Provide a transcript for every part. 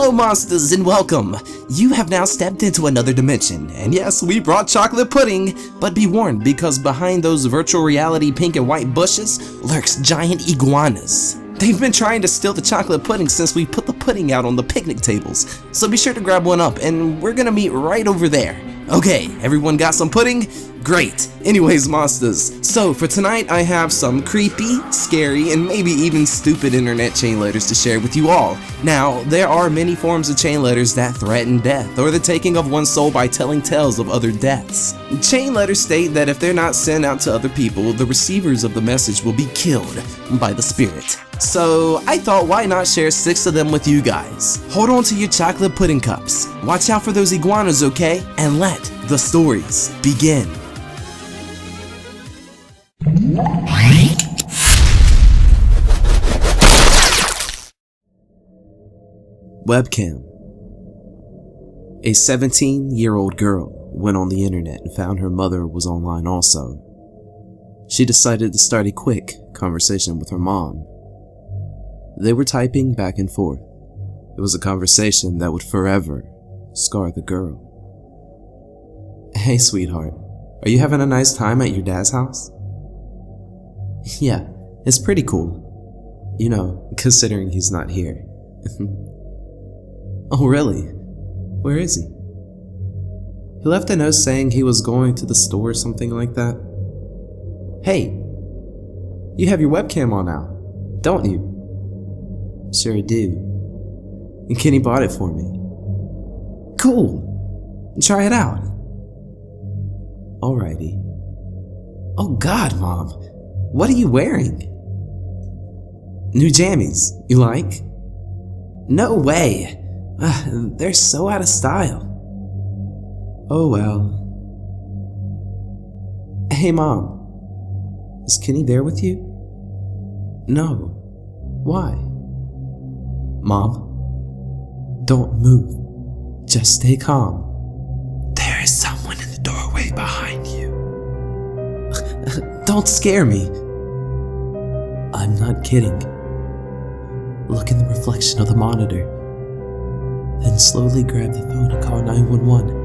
Hello monsters and welcome! You have now stepped into another dimension, and yes, we brought chocolate pudding, but be warned because behind those virtual reality pink and white bushes lurks giant iguanas. They've been trying to steal the chocolate pudding since we put the pudding out on the picnic tables, so be sure to grab one up and we're gonna meet right over there. Okay, everyone got some pudding? Great! Anyways, monsters, so for tonight I have some creepy, scary, and maybe even stupid internet chain letters to share with you all. Now, there are many forms of chain letters that threaten death or the taking of one's soul by telling tales of other deaths. Chain letters state that if they're not sent out to other people, the receivers of the message will be killed by the spirit. So I thought, why not share 6 of them with you guys? Hold on to your chocolate pudding cups. Watch out for those iguanas, okay? And let the stories begin. Webcam. A 17-year-old girl went on the internet and found her mother was online also. She decided to start a quick conversation with her mom. They were typing back and forth. It was a conversation that would forever scar the girl. Hey sweetheart, are you having a nice time at your dad's house? Yeah, it's pretty cool. You know, considering he's not here. Oh really? Where is he? He left a note saying he was going to the store or something like that. Hey, you have your webcam on now, don't you? Sure I do. And Kenny bought it for me. Cool! Try it out. Alrighty. Oh god, Mom. What are you wearing? New jammies. You like? No way! They're so out of style. Oh well. Hey Mom. Is Kenny there with you? No. Why? Mom, don't move. Just stay calm. There is someone in the doorway behind you. Don't scare me. I'm not kidding. Look in the reflection of the monitor. Then slowly grab the phone and call 911.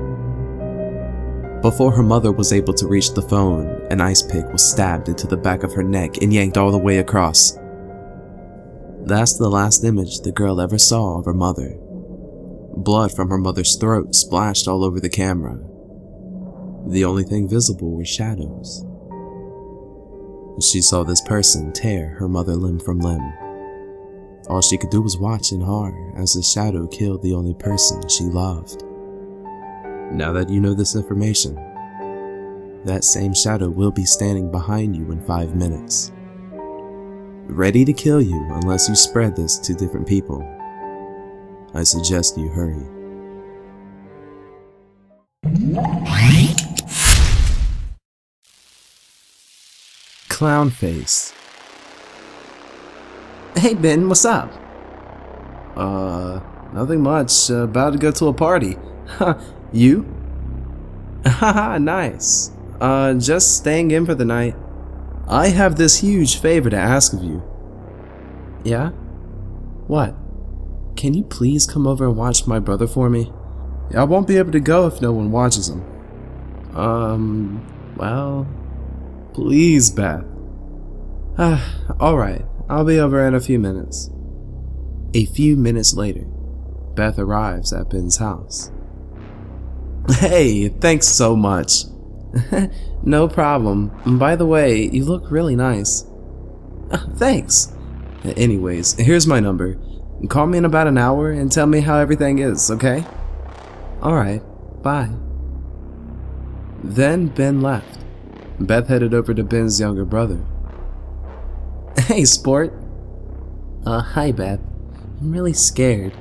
Before her mother was able to reach the phone, an ice pick was stabbed into the back of her neck and yanked all the way across. That's the last image the girl ever saw of her mother. Blood from her mother's throat splashed all over the camera. The only thing visible were shadows. She saw this person tear her mother limb from limb. All she could do was watch in horror as the shadow killed the only person she loved. Now that you know this information, that same shadow will be standing behind you in 5 minutes. Ready to kill you unless you spread this to different people. I suggest you hurry. Clown face. Hey Ben, what's up? Nothing much. About to go to a party. You? Haha, nice. Just staying in for the night. I have this huge favor to ask of you. Yeah? What? Can you please come over and watch my brother for me? I won't be able to go if no one watches him. Well, please, Beth. Alright, I'll be over in a few minutes. A few minutes later, Beth arrives at Ben's house. Hey, thanks so much. No problem. By the way, you look really nice. Thanks. Anyways, here's my number. Call me in about an hour and tell me how everything is, okay? Alright, bye. Then Ben left. Beth headed over to Ben's younger brother. Hey, sport. Hi, Beth. I'm really scared.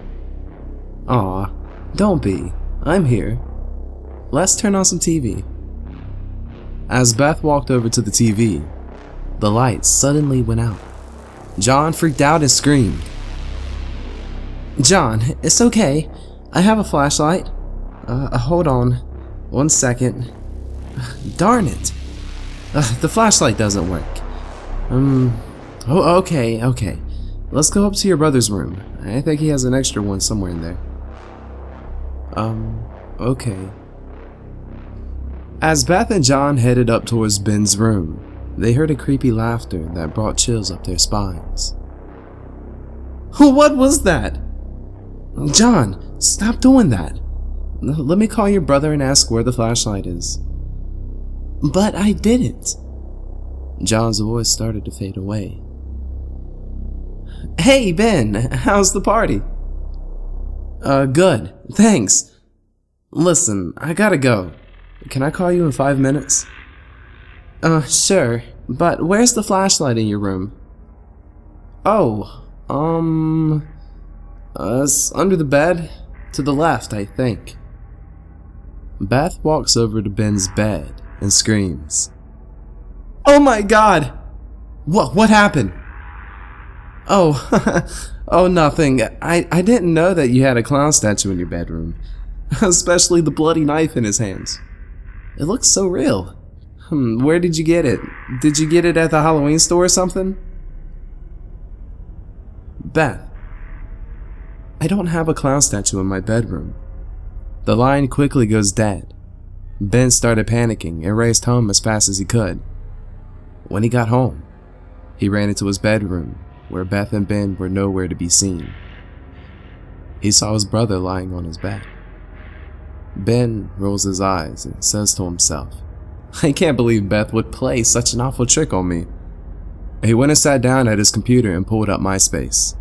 Aw, don't be. I'm here. Let's turn on some TV. As Beth walked over to the TV, the lights suddenly went out. John freaked out and screamed. John, it's okay. I have a flashlight. Hold on. 1 second. Darn it. The flashlight doesn't work. Oh, okay. Let's go up to your brother's room. I think he has an extra one somewhere in there. Okay. As Beth and John headed up towards Ben's room, they heard a creepy laughter that brought chills up their spines. What was that? John, stop doing that. Let me call your brother and ask where the flashlight is. But I didn't. John's voice started to fade away. Hey, Ben, how's the party? Good, thanks. Listen, I gotta go. Can I call you in 5 minutes? Sure, but where's the flashlight in your room? Oh, it's under the bed, to the left, I think. Beth walks over to Ben's bed and screams. Oh my God! What happened? Oh, oh, nothing. I didn't know that you had a clown statue in your bedroom, especially the bloody knife in his hands. It looks so real. Where did you get it? Did you get it at the Halloween store or something? Beth, I don't have a clown statue in my bedroom. The line quickly goes dead. Ben started panicking and raced home as fast as he could. When he got home, he ran into his bedroom, where Beth and Ben were nowhere to be seen. He saw his brother lying on his bed. Ben rolls his eyes and says to himself, I can't believe Beth would play such an awful trick on me. He went and sat down at his computer and pulled up MySpace.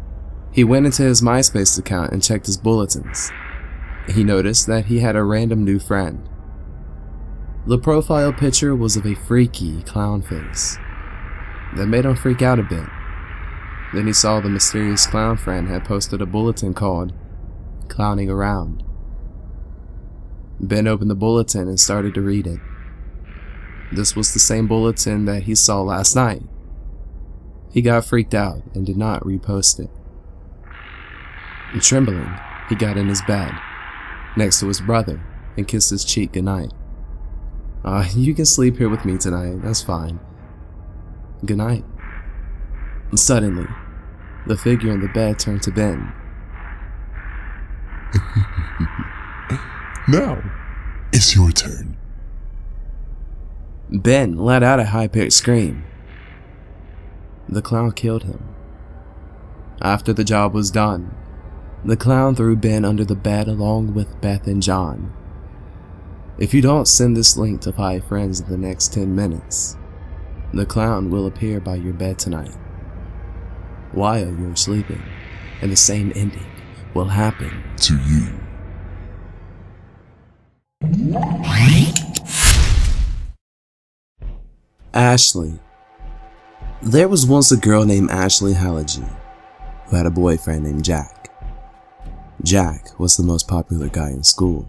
He went into his MySpace account and checked his bulletins. He noticed that he had a random new friend. The profile picture was of a freaky clown face. That made him freak out a bit. Then he saw the mysterious clown friend had posted a bulletin called Clowning Around. Ben opened the bulletin and started to read it. This was the same bulletin that he saw last night. He got freaked out and did not repost it. Trembling, he got in his bed, next to his brother, and kissed his cheek goodnight. You can sleep here with me tonight, that's fine. Good night. And suddenly, the figure in the bed turned to Ben. Now, it's your turn. Ben let out a high-pitched scream. The clown killed him. After the job was done, the clown threw Ben under the bed along with Beth and John. If you don't send this link to 5 friends in the next 10 minutes, the clown will appear by your bed tonight while you're sleeping, and the same ending will happen to you. Ashley. There was once a girl named Ashley Hallagy who had a boyfriend named Jack. Jack was the most popular guy in school.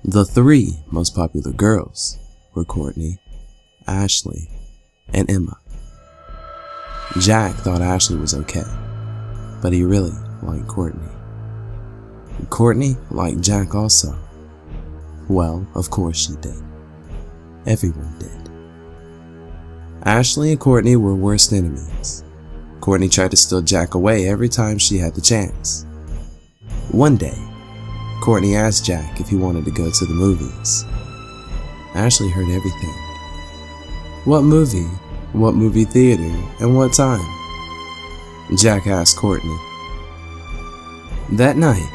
The 3 most popular girls were Courtney, Ashley, and Emma. Jack thought Ashley was okay, but he really liked Courtney. Courtney liked Jack also. Well, of course she did. Everyone did. Ashley and Courtney were worst enemies. Courtney tried to steal Jack away every time she had the chance. One day, Courtney asked Jack if he wanted to go to the movies. Ashley heard everything. What movie? What movie theater? And what time? Jack asked Courtney. That night,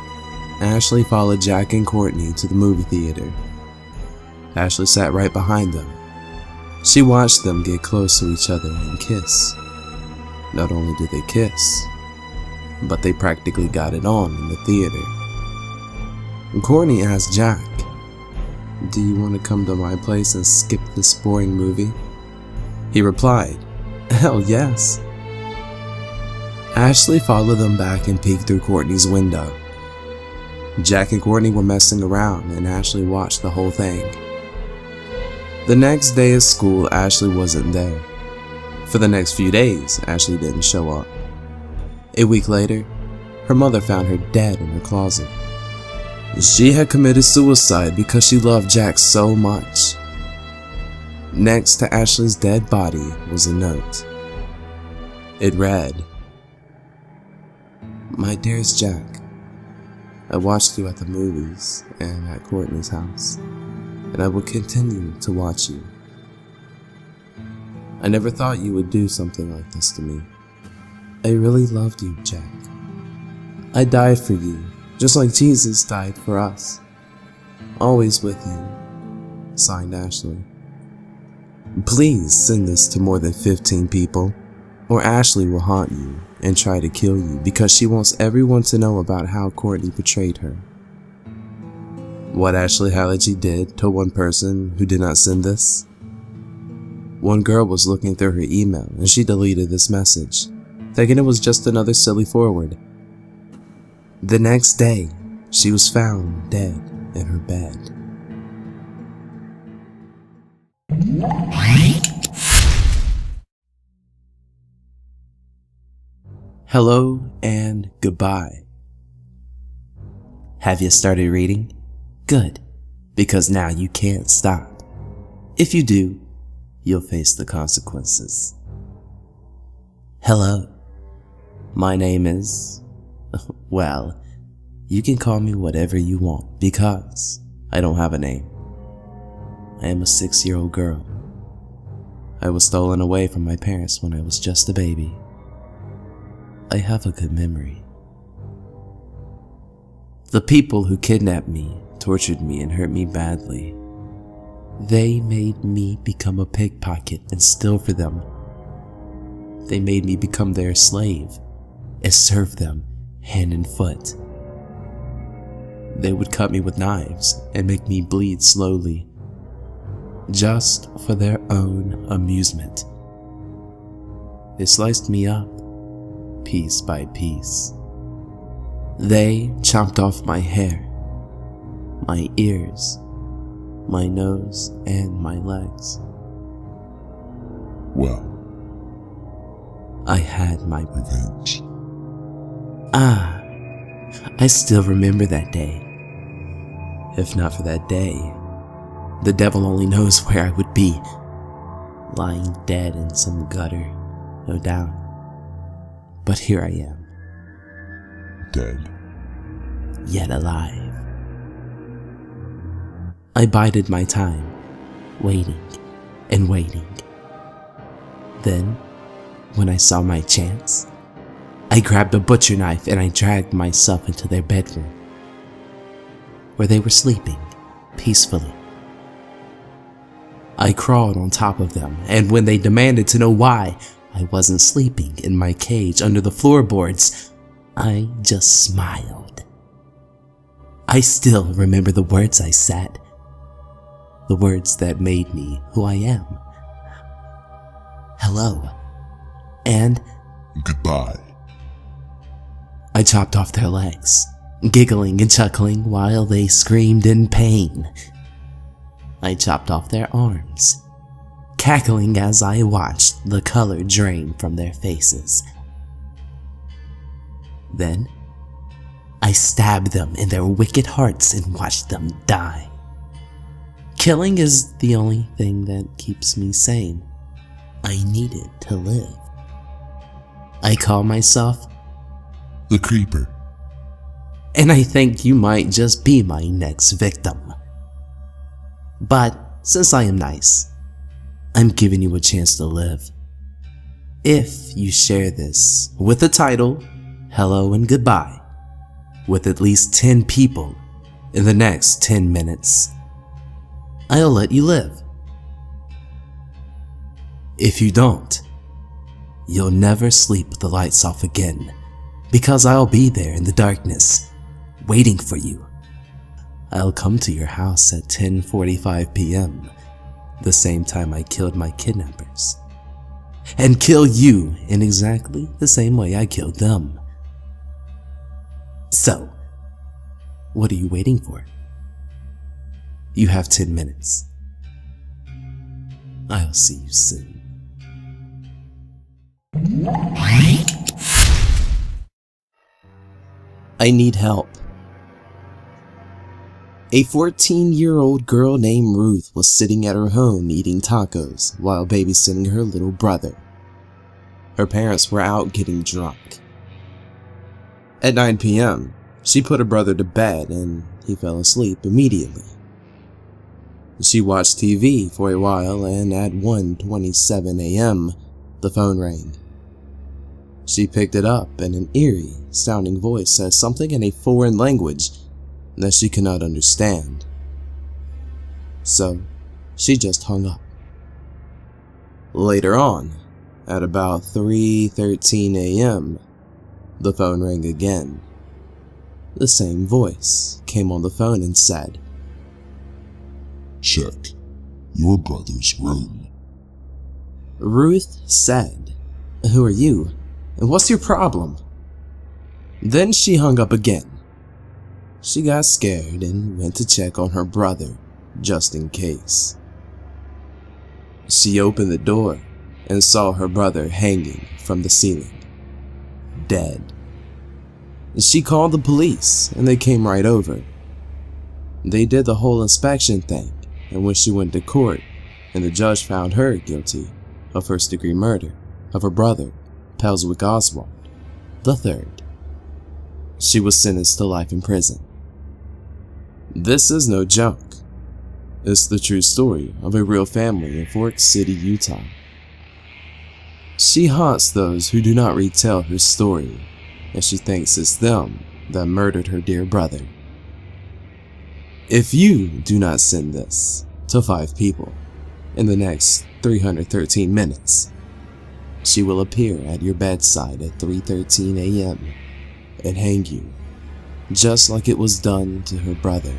Ashley followed Jack and Courtney to the movie theater. Ashley sat right behind them. She watched them get close to each other and kiss. Not only did they kiss, but they practically got it on in the theater. Courtney asked Jack, "Do you want to come to my place and skip this boring movie?" He replied, "Hell yes." Ashley followed them back and peeked through Courtney's window. Jack and Courtney were messing around and Ashley watched the whole thing. The next day at school, Ashley wasn't there. For the next few days, Ashley didn't show up. A week later, her mother found her dead in her closet. She had committed suicide because she loved Jack so much. Next to Ashley's dead body was a note. It read, "My dearest Jack, I watched you at the movies and at Courtney's house, and I will continue to watch you. I never thought you would do something like this to me. I really loved you, Jack. I died for you, just like Jesus died for us. Always with you. Signed, Ashley. Please send this to more than 15 people, or Ashley will haunt you and try to kill you because she wants everyone to know about how Courtney betrayed her. What Ashley Hallagy did to one person who did not send this? One girl was looking through her email and she deleted this message, thinking it was just another silly forward. The next day, she was found dead in her bed. Hello and goodbye. Have you started reading? Good, because now you can't stop. If you do, you'll face the consequences. Hello, my name is, well, you can call me whatever you want because I don't have a name. I am a 6-year-old girl. I was stolen away from my parents when I was just a baby. I have a good memory. The people who kidnapped me, tortured me, and hurt me badly, they made me become a pickpocket and steal for them. They made me become their slave and serve them hand and foot. They would cut me with knives and make me bleed slowly, just for their own amusement. They sliced me up, piece by piece. They chopped off my hair, my ears, my nose, and my legs. Well, I had my revenge. I still remember that day. If not for that day, the devil only knows where I would be, lying dead in some gutter, no doubt. But here I am. Dead. Yet alive. I bided my time, waiting and waiting. Then, when I saw my chance, I grabbed a butcher knife and I dragged myself into their bedroom, where they were sleeping peacefully. I crawled on top of them, and when they demanded to know why I wasn't sleeping in my cage under the floorboards, I just smiled. I still remember the words I said, the words that made me who I am. Hello, and Goodbye. I chopped off their legs, giggling and chuckling while they screamed in pain. I chopped off their arms, cackling as I watched the color drain from their faces. Then, I stabbed them in their wicked hearts and watched them die. Killing is the only thing that keeps me sane. I needed to live. I call myself The Creeper. and I think you might just be my next victim. But since I am nice, I'm giving you a chance to live. If you share this with the title, Hello and Goodbye, with at least 10 people in the next 10 minutes, I'll let you live. If you don't, you'll never sleep with the lights off again, because I'll be there in the darkness, waiting for you. I'll come to your house at 10:45 p.m., the same time I killed my kidnappers, and kill you in exactly the same way I killed them. So, what are you waiting for? You have 10 minutes. I'll see you soon. I need help. A 14-year-old girl named Ruth was sitting at her home eating tacos while babysitting her little brother. Her parents were out getting drunk. At 9 p.m., She put her brother to bed and he fell asleep immediately. She watched TV for a while and at 1:27 a.m., the phone rang. She picked it up and an eerie sounding voice said something in a foreign language that she could not understand. So she just hung up. Later on, at about 3:13 a.m., the phone rang again. The same voice came on the phone and said, Check your brother's room. Ruth said, "Who are you? And what's your problem?" Then she hung up again. She got scared and went to check on her brother, just in case. She opened the door and saw her brother hanging from the ceiling, dead. She called the police and they came right over. They did the whole inspection thing, and when she went to court and the judge found her guilty of first-degree murder of her brother, Pelswick Oswald III, she was sentenced to life in prison. This is no joke. It's the true story of a real family in Fork City, Utah. She haunts those who do not retell her story, and she thinks it's them that murdered her dear brother. If you do not send this to 5 people in the next 313 minutes, she will appear at your bedside at 3:13 a.m. and hang you, just like it was done to her brother.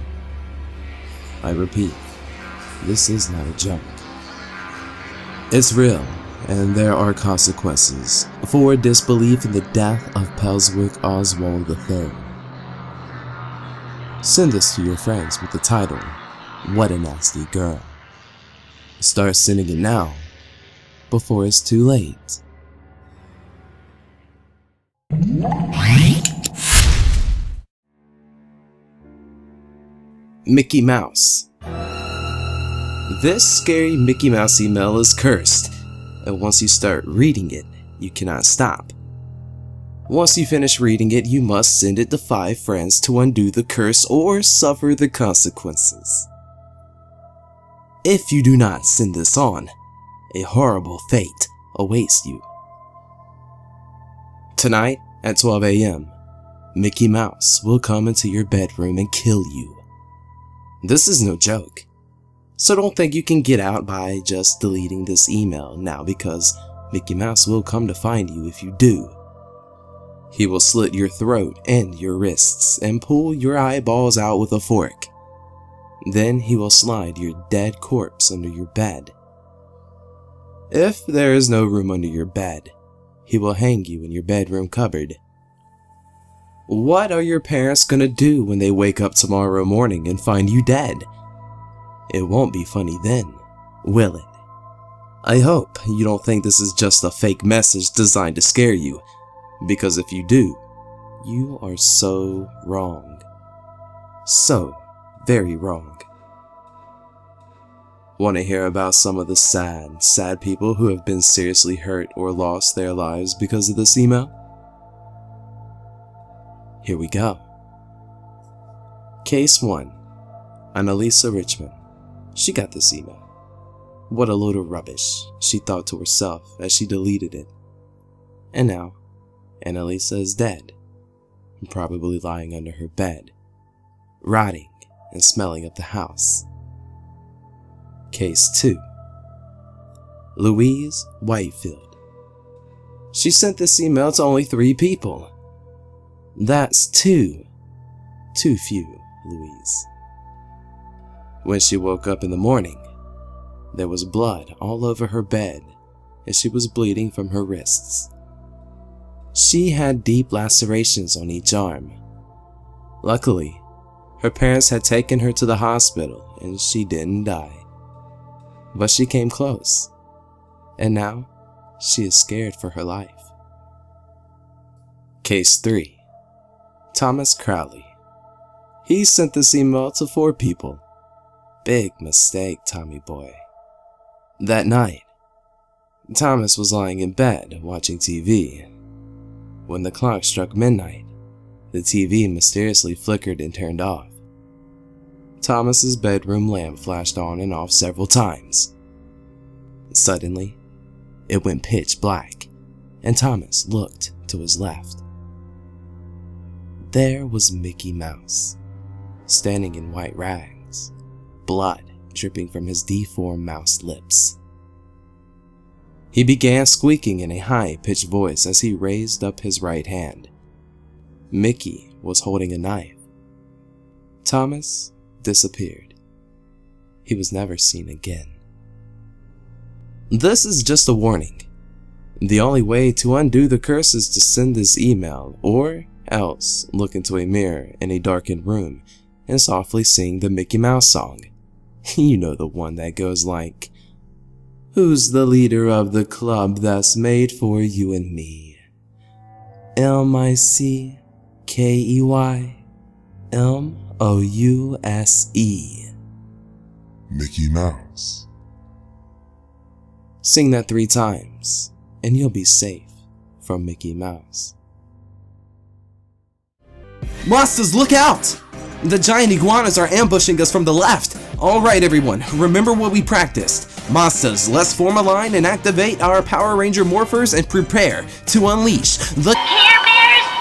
I repeat, this is not a joke. It's real, and there are consequences for disbelief in the death of Pelswick Oswald III. Send this to your friends with the title, What a Nasty Girl. Start sending it now, before it's too late. Mickey Mouse. This scary Mickey Mouse email is cursed, and once you start reading it, you cannot stop. Once you finish reading it, you must send it to 5 friends to undo the curse or suffer the consequences. If you do not send this on, a horrible fate awaits you. Tonight at 12 a.m., Mickey Mouse will come into your bedroom and kill you. This is no joke. So don't think you can get out by just deleting this email now, because Mickey Mouse will come to find you if you do. He will slit your throat and your wrists and pull your eyeballs out with a fork. Then he will slide your dead corpse under your bed. If there is no room under your bed, he will hang you in your bedroom cupboard. What are your parents gonna do when they wake up tomorrow morning and find you dead? It won't be funny then, will it? I hope you don't think this is just a fake message designed to scare you, because if you do, you are so wrong. So very wrong. Want to hear about some of the sad people who have been seriously hurt or lost their lives because of this email? Here we go. Case 1. Annalisa Richmond. She got this email. What a load of rubbish, she thought to herself as she deleted it. And now, Annalisa is dead, and probably lying under her bed, rotting and smelling up the house. Case 2. Louise Whitefield. She sent this email to only 3 people. That's too few, Louise. When she woke up in the morning, there was blood all over her bed and she was bleeding from her wrists. She had deep lacerations on each arm. Luckily, her parents had taken her to the hospital and she didn't die. But she came close, and now she is scared for her life. Case 3. Thomas Crowley. He sent this email to 4 people. Big mistake, Tommy boy. That night, Thomas was lying in bed watching TV. When the clock struck midnight, The TV mysteriously flickered and turned off. Thomas's bedroom lamp flashed on and off several times. Suddenly, it went pitch black, and Thomas looked to his left. There was Mickey Mouse, standing in white rags, blood dripping from his deformed mouse lips. He began squeaking in a high-pitched voice as he raised up his right hand. Mickey was holding a knife. Thomas disappeared. He was never seen again. This is just a warning. The only way to undo the curse is to send this email, or else look into a mirror in a darkened room and softly sing the Mickey Mouse song. You know, the one that goes like, "Who's the leader of the club that's made for you and me? MICKEY MOUSE. Mickey Mouse. Sing that 3 times, and you'll be safe from Mickey Mouse. Monsters, look out! The giant iguanas are ambushing us from the left. Alright everyone, remember what we practiced. Monsters, let's form a line and activate our Power Ranger morphers and prepare to unleash the Care Bears Stare!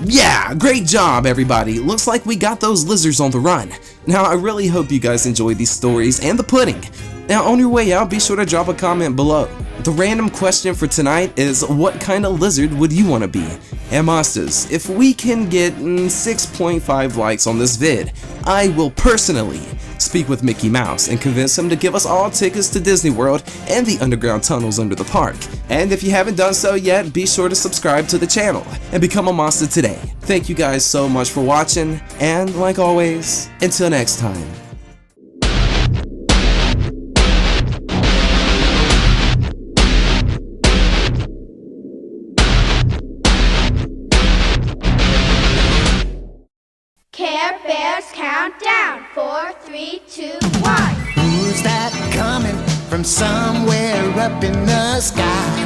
Yeah, great job everybody. Looks like we got those lizards on the run. Now I really hope you guys enjoyed these stories and the pudding. Now on your way out, be sure to drop a comment below. The random question for tonight is, what kind of lizard would you want to be? And Monsters, if we can get 6.5 likes on this vid, I will personally speak with Mickey Mouse and convince him to give us all tickets to Disney World and the underground tunnels under the park. And if you haven't done so yet, be sure to subscribe to the channel and become a monster today. Thank you guys so much for watching, and like always, until next time. Care Bears countdown. 4, 3, 2, 1. Who's that coming from somewhere up in the sky?